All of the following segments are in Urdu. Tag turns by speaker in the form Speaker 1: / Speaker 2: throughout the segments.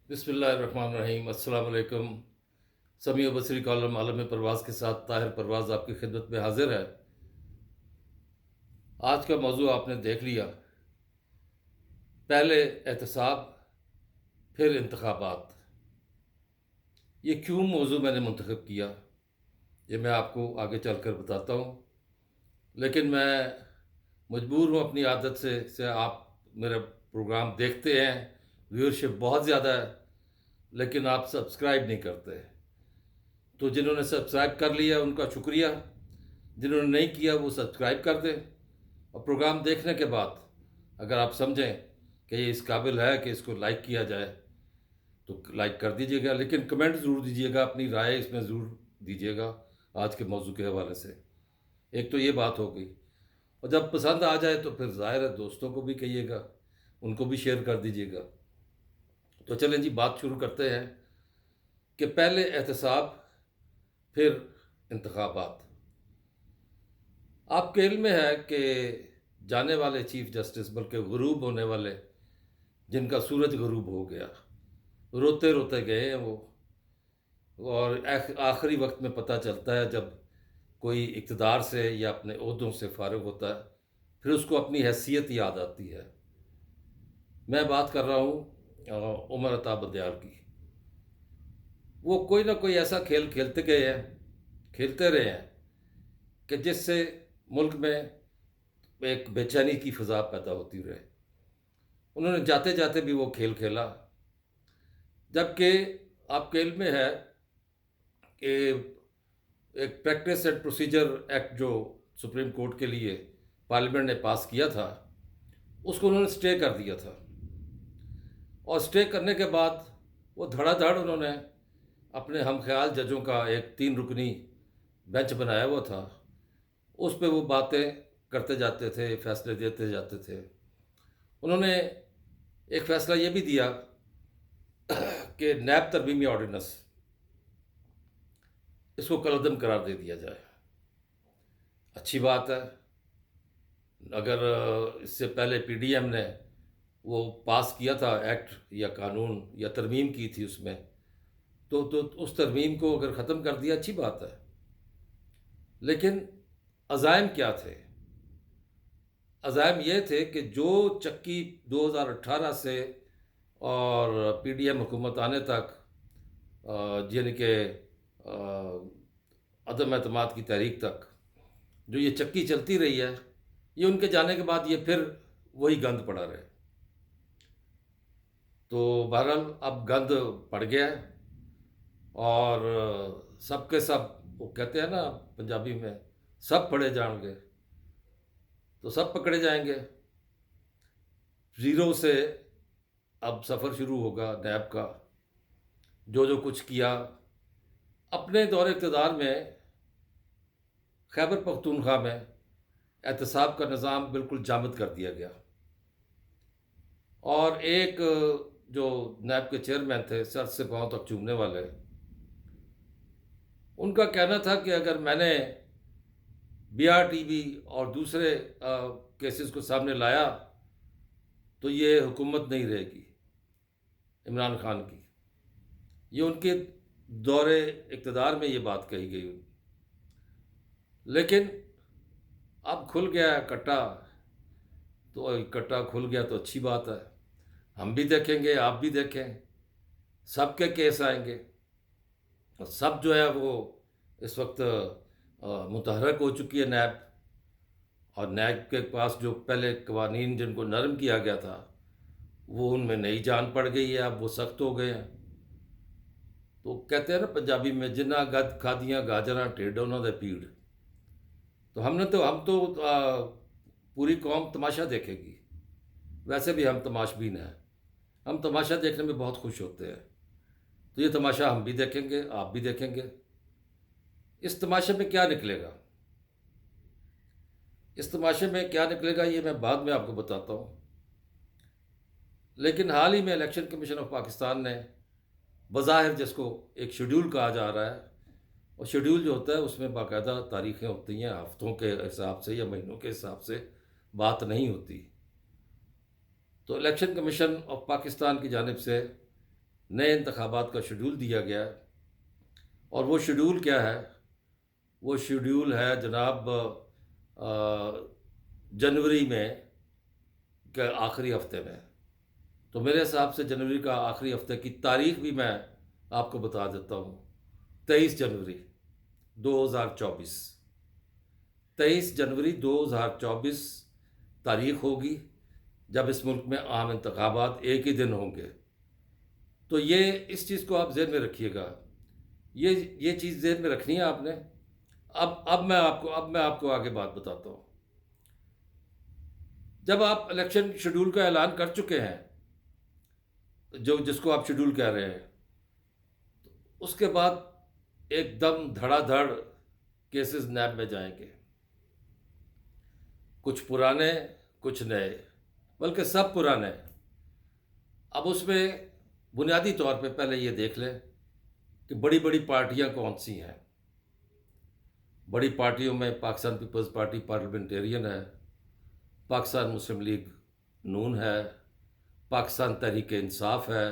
Speaker 1: بسم اللہ الرحمن الرحیم۔ السلام علیکم۔ سمیع و بصری کالم عالم پرواز کے ساتھ طاہر پرواز آپ کی خدمت میں حاضر ہے۔ آج کا موضوع آپ نے دیکھ لیا، پہلے احتساب پھر انتخابات۔ یہ کیوں موضوع میں نے منتخب کیا یہ میں آپ کو آگے چل کر بتاتا ہوں، لیکن میں مجبور ہوں اپنی عادت سے آپ میرا پروگرام دیکھتے ہیں، ویورشپ بہت زیادہ ہے، لیکن آپ سبسکرائب نہیں کرتے۔ تو جنہوں نے سبسکرائب کر لیا ان کا شکریہ، جنہوں نے نہیں کیا وہ سبسکرائب کر دیں، اور پروگرام دیکھنے کے بعد اگر آپ سمجھیں کہ یہ اس قابل ہے کہ اس کو لائک کیا جائے تو لائک کر دیجیے گا، لیکن کمنٹ ضرور دیجیے گا، اپنی رائے اس میں ضرور دیجیے گا آج کے موضوع کے حوالے سے۔ ایک تو یہ بات ہو گئی، اور جب پسند آ جائے تو پھر ظاہر ہے دوستوں کو بھی کہیے گا، ان کو بھی شیئر کر دیجیے گا۔ تو چلیں جی، بات شروع کرتے ہیں کہ پہلے احتساب پھر انتخابات۔ آپ کے علم میں ہے کہ جانے والے چیف جسٹس، بلکہ غروب ہونے والے، جن کا سورج غروب ہو گیا، روتے روتے گئے ہیں وہ، اور آخری وقت میں پتہ چلتا ہے جب کوئی اقتدار سے یا اپنے عہدوں سے فارغ ہوتا ہے پھر اس کو اپنی حیثیت یاد آتی ہے۔ میں بات کر رہا ہوں عمر عطا بدیال کی۔ وہ کوئی نہ کوئی ایسا کھیل کھیلتے رہے ہیں کہ جس سے ملک میں ایک بے چینی کی فضا پیدا ہوتی رہے۔ انہوں نے جاتے جاتے بھی وہ کھیل کھیلا، جبکہ آپ کے علم میں ہے کہ ایک پریکٹس اینڈ پروسیجر ایکٹ جو سپریم کورٹ کے لیے پارلیمنٹ نے پاس کیا تھا، اس کو انہوں نے سٹے کر دیا تھا، اور سٹے کرنے کے بعد وہ دھڑا دھڑ انہوں نے اپنے ہم خیال ججوں کا ایک 3 رکنی بینچ بنایا ہوا تھا، اس پہ وہ باتیں کرتے جاتے تھے، فیصلے دیتے جاتے تھے۔ انہوں نے ایک فیصلہ یہ بھی دیا کہ نیب ترمیمی آرڈیننس اس کو کالعدم قرار دے دیا جائے۔ اچھی بات ہے، اگر اس سے پہلے پی ڈی ایم نے وہ پاس کیا تھا ایکٹ یا قانون یا ترمیم کی تھی اس میں، تو اس ترمیم کو اگر ختم کر دیا اچھی بات ہے، لیکن عزائم کیا تھے؟ عزائم یہ تھے کہ جو چکی 2018 سے اور پی ڈی ایم حکومت آنے تک یعنی کہ عدم اعتماد کی تحریک تک جو یہ چکی چلتی رہی ہے، یہ ان کے جانے کے بعد یہ پھر وہی گند پڑا رہے۔ تو بہرحال اب گند پڑ گیا ہے، اور سب کے سب، وہ کہتے ہیں نا پنجابی میں، سب پڑے جائیں گے، تو سب پکڑے جائیں گے۔ زیرو سے اب سفر شروع ہوگا نیب کا۔ جو کچھ کیا اپنے دور اقتدار میں، خیبر پختونخوا میں احتساب کا نظام بالکل جامد کر دیا گیا، اور ایک جو نیب کے چیئرمین تھے، سر سے پاؤں تک چومنے والے، ان کا کہنا تھا کہ اگر میں نے بی آر ٹی وی اور دوسرے کیسز کو سامنے لایا تو یہ حکومت نہیں رہے گی عمران خان کی۔ یہ ان کے دور اقتدار میں یہ بات کہی گئی، لیکن اب کھل گیا ہے کٹا، تو کٹا کھل گیا تو اچھی بات ہے۔ ہم بھی دیکھیں گے، آپ بھی دیکھیں، سب کے کیس آئیں گے، اور سب جو ہے وہ اس وقت متحرک ہو چکی ہے نیب، اور نیب کے پاس جو پہلے قوانین جن کو نرم کیا گیا تھا وہ ان میں نئی جان پڑ گئی ہے، اب وہ سخت ہو گئے ہیں۔ تو کہتے ہیں نا پنجابی میں، جنہ گد کھادیاں گاجراں ٹھیڈ انہاں دے پیڑ۔ تو ہم تو پوری قوم تماشا دیکھے گی، ویسے بھی ہم تماش بین ہیں، ہم تماشا دیکھنے میں بہت خوش ہوتے ہیں۔ تو یہ تماشا ہم بھی دیکھیں گے، آپ بھی دیکھیں گے۔ اس تماشے میں کیا نکلے گا، اس تماشے میں کیا نکلے گا یہ میں بعد میں آپ کو بتاتا ہوں۔ لیکن حال ہی میں الیکشن کمیشن آف پاکستان نے بظاہر، جس کو ایک شیڈول کہا جا رہا ہے، اور شیڈول جو ہوتا ہے اس میں باقاعدہ تاریخیں ہوتی ہیں، ہفتوں کے حساب سے یا مہینوں کے حساب سے بات نہیں ہوتی۔ تو الیکشن کمیشن آف پاکستان کی جانب سے نئے انتخابات کا شیڈول دیا گیا ہے، اور وہ شیڈول کیا ہے؟ وہ شیڈول ہے جناب جنوری میں کے آخری ہفتے میں۔ تو میرے حساب سے جنوری کا آخری ہفتے کی تاریخ بھی میں آپ کو بتا دیتا ہوں، 23 جنوری 2024۔ 23 جنوری 2024 تاریخ ہوگی جب اس ملک میں عام انتخابات ایک ہی دن ہوں گے۔ تو یہ اس چیز کو آپ ذہن میں رکھیے گا، یہ چیز ذہن میں رکھنی ہے آپ نے۔ اب میں آپ کو آگے بات بتاتا ہوں۔ جب آپ الیکشن شیڈول کا اعلان کر چکے ہیں، جس کو آپ شیڈول کہہ رہے ہیں، اس کے بعد ایک دم دھڑا دھڑ کیسز نیب میں جائیں گے، کچھ پرانے کچھ نئے، بلکہ سب پرانے۔ اب اس میں بنیادی طور پہ پہلے یہ دیکھ لیں کہ بڑی بڑی پارٹیاں کون سی ہیں۔ بڑی پارٹیوں میں پاکستان پیپلز پارٹی پارلیمنٹیرین ہے، پاکستان مسلم لیگ نون ہے، پاکستان تحریک انصاف ہے،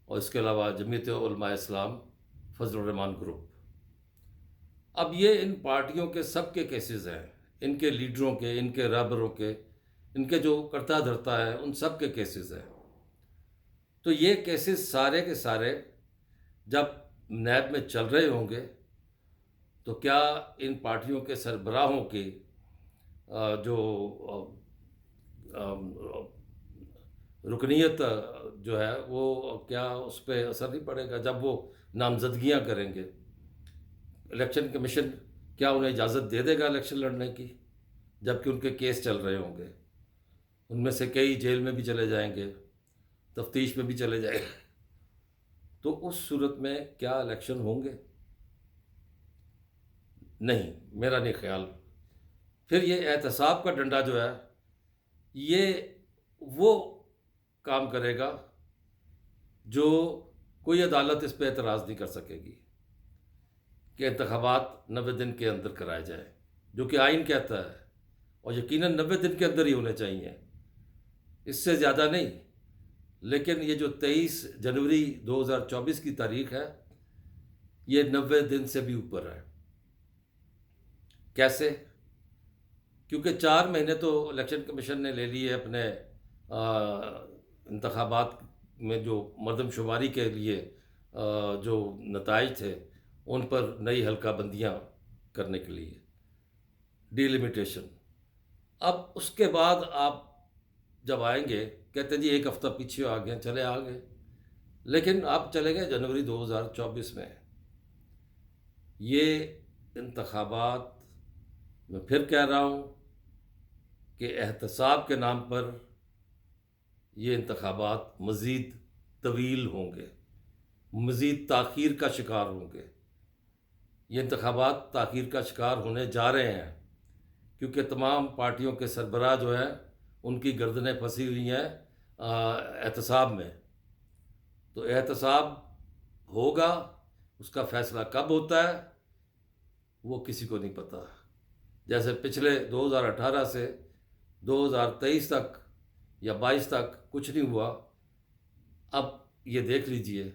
Speaker 1: اور اس کے علاوہ جمعیت علماء اسلام فضل الرحمان گروپ۔ اب یہ ان پارٹیوں کے سب کے کیسز ہیں، ان کے لیڈروں کے، ان کے رہبروں کے، ان کے جو کرتا دھرتا ہے، ان سب کے کیسز ہیں۔ تو یہ کیسز سارے کے سارے جب نیب میں چل رہے ہوں گے تو کیا ان پارٹیوں کے سربراہوں کی جو رکنیت جو ہے وہ کیا اس پہ اثر نہیں پڑے گا جب وہ نامزدگیاں کریں گے؟ الیکشن کمیشن کیا انہیں اجازت دے دے گا الیکشن لڑنے کی جب کہ ان کے کیس چل رہے ہوں گے؟ ان میں سے کئی جیل میں بھی چلے جائیں گے، تفتیش میں بھی چلے جائیں گے۔ تو اس صورت میں کیا الیکشن ہوں گے؟ نہیں، میرا نہیں خیال۔ پھر یہ احتساب کا ڈنڈا جو ہے یہ وہ کام کرے گا جو کوئی عدالت اس پہ اعتراض نہیں کر سکے گی کہ انتخابات 90 دن کے اندر کرائے جائیں، جو کہ آئین کہتا ہے، اور یقیناً 90 دن کے اندر ہی ہونے چاہیے، اس سے زیادہ نہیں۔ لیکن یہ جو 23 جنوری 2024 کی تاریخ ہے، یہ 90 دن سے بھی اوپر ہے۔ کیسے؟ کیونکہ 4 مہینے تو الیکشن کمیشن نے لے لیے اپنے انتخابات میں جو مردم شماری کے لیے جو نتائج تھے ان پر نئی حلقہ بندیاں کرنے کے لیے، ڈیلیمیٹیشن۔ اب اس کے بعد آپ جب آئیں گے، کہتے ہیں جی ایک ہفتہ پیچھے آ گئے، چلے آ گئے، لیکن آپ چلے گئے جنوری 2024 میں۔ یہ انتخابات میں پھر کہہ رہا ہوں کہ احتساب کے نام پر یہ انتخابات مزید طویل ہوں گے، مزید تاخیر کا شکار ہوں گے۔ یہ انتخابات تاخیر کا شکار ہونے جا رہے ہیں کیونکہ تمام پارٹیوں کے سربراہ جو ہیں ان کی گردنیں پھنسی ہوئی ہیں احتساب میں۔ تو احتساب ہوگا، اس کا فیصلہ کب ہوتا ہے وہ کسی کو نہیں پتہ۔ جیسے پچھلے 2018 سے 2023 تک یا 22 تک کچھ نہیں ہوا، اب یہ دیکھ لیجئے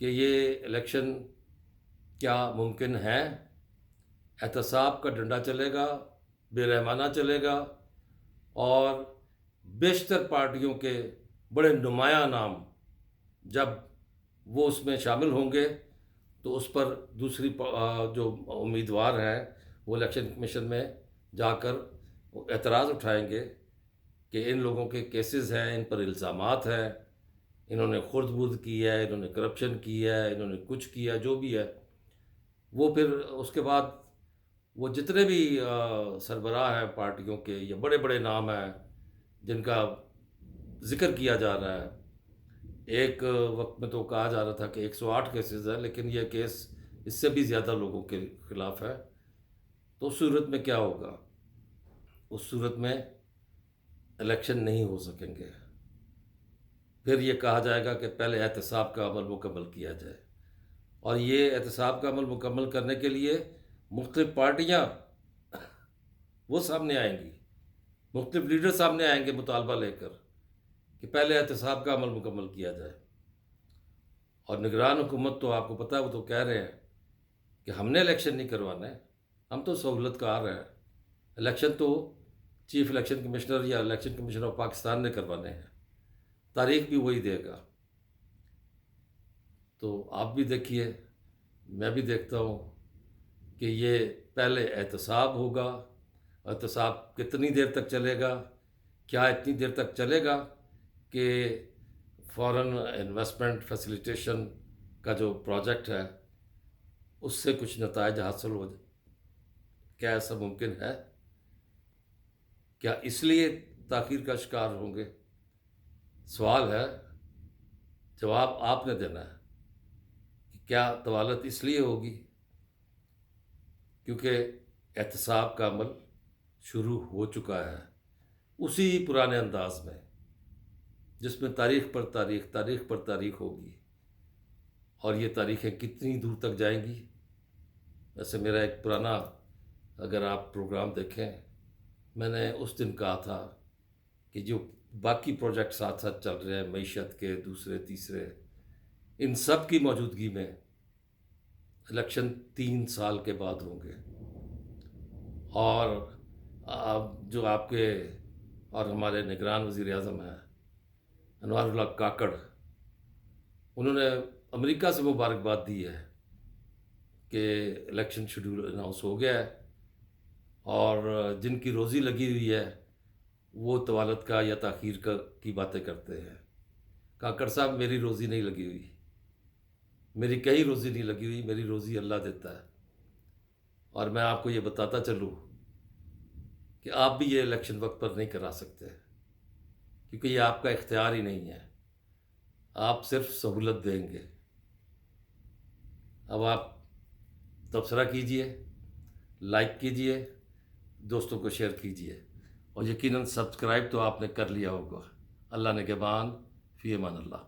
Speaker 1: کہ یہ الیکشن کیا ممکن ہے؟ احتساب کا ڈنڈا چلے گا، بے رحمانہ چلے گا، اور بیشتر پارٹیوں کے بڑے نمایاں نام جب وہ اس میں شامل ہوں گے تو اس پر دوسری جو امیدوار ہیں وہ الیکشن کمیشن میں جا کر اعتراض اٹھائیں گے کہ ان لوگوں کے کیسز ہیں، ان پر الزامات ہیں، انہوں نے خرد برد کی ہے، انہوں نے کرپشن کی ہے، انہوں نے کچھ کیا، جو بھی ہے۔ وہ پھر اس کے بعد وہ جتنے بھی سربراہ ہیں پارٹیوں کے، یہ بڑے بڑے نام ہیں جن کا ذکر کیا جا رہا ہے۔ ایک وقت میں تو کہا جا رہا تھا کہ 108 کیسز ہیں، لیکن یہ کیس اس سے بھی زیادہ لوگوں کے خلاف ہے۔ تو اس صورت میں کیا ہوگا؟ اس صورت میں الیکشن نہیں ہو سکیں گے۔ پھر یہ کہا جائے گا کہ پہلے احتساب کا عمل مکمل کیا جائے، اور یہ احتساب کا عمل مکمل کرنے کے لیے مختلف پارٹیاں وہ سامنے آئیں گی، مختلف لیڈر سامنے آئیں گے مطالبہ لے کر کہ پہلے احتساب کا عمل مکمل کیا جائے۔ اور نگران حکومت تو آپ کو پتہ ہے، وہ تو کہہ رہے ہیں کہ ہم نے الیکشن نہیں کروانا ہے، ہم تو سہولت کار ہیں، الیکشن تو چیف الیکشن کمشنر یا الیکشن کمیشن آف پاکستان نے کروانے ہیں، تاریخ بھی وہی دے گا۔ تو آپ بھی دیکھیے، میں بھی دیکھتا ہوں کہ یہ پہلے احتساب ہوگا، احتساب کتنی دیر تک چلے گا؟ کیا اتنی دیر تک چلے گا کہ فارن انویسٹمنٹ فیسیلیٹیشن کا جو پروجیکٹ ہے اس سے کچھ نتائج حاصل ہو جائے؟ کیا ایسا ممکن ہے؟ کیا اس لیے تاخیر کا شکار ہوں گے؟ سوال ہے، جواب آپ نے دینا ہے کہ کیا طوالت اس لیے ہوگی کیونکہ احتساب کا عمل شروع ہو چکا ہے اسی پرانے انداز میں، جس میں تاریخ پر تاریخ، تاریخ پر تاریخ ہوگی، اور یہ تاریخیں کتنی دور تک جائیں گی؟ ویسے میرا ایک پرانا، اگر آپ پروگرام دیکھیں، میں نے اس دن کہا تھا کہ جو باقی پروجیکٹ ساتھ ساتھ چل رہے ہیں، معیشت کے دوسرے تیسرے، ان سب کی موجودگی میں الیکشن 3 سال کے بعد ہوں گے، اور جو آپ کے اور ہمارے نگران وزیر اعظم ہیں انوار اللہ کاکڑ، انہوں نے امریکہ سے مبارکباد دی ہے کہ الیکشن شیڈول اناؤنس ہو گیا ہے، اور جن کی روزی لگی ہوئی ہے وہ طوالت کا یا تاخیر کی باتیں کرتے ہیں۔ کاکڑ صاحب، میری روزی نہیں لگی ہوئی، میری کہیں روزی نہیں لگی ہوئی، میری روزی اللہ دیتا ہے، اور میں آپ کو یہ بتاتا چلوں کہ آپ بھی یہ الیکشن وقت پر نہیں کرا سکتے، کیونکہ یہ آپ کا اختیار ہی نہیں ہے، آپ صرف سہولت دیں گے۔ اب آپ تبصرہ کیجئے، لائک کیجئے، دوستوں کو شیئر کیجئے، اور یقیناً سبسکرائب تو آپ نے کر لیا ہوگا۔ اللہ نگہبان، فی امان اللہ۔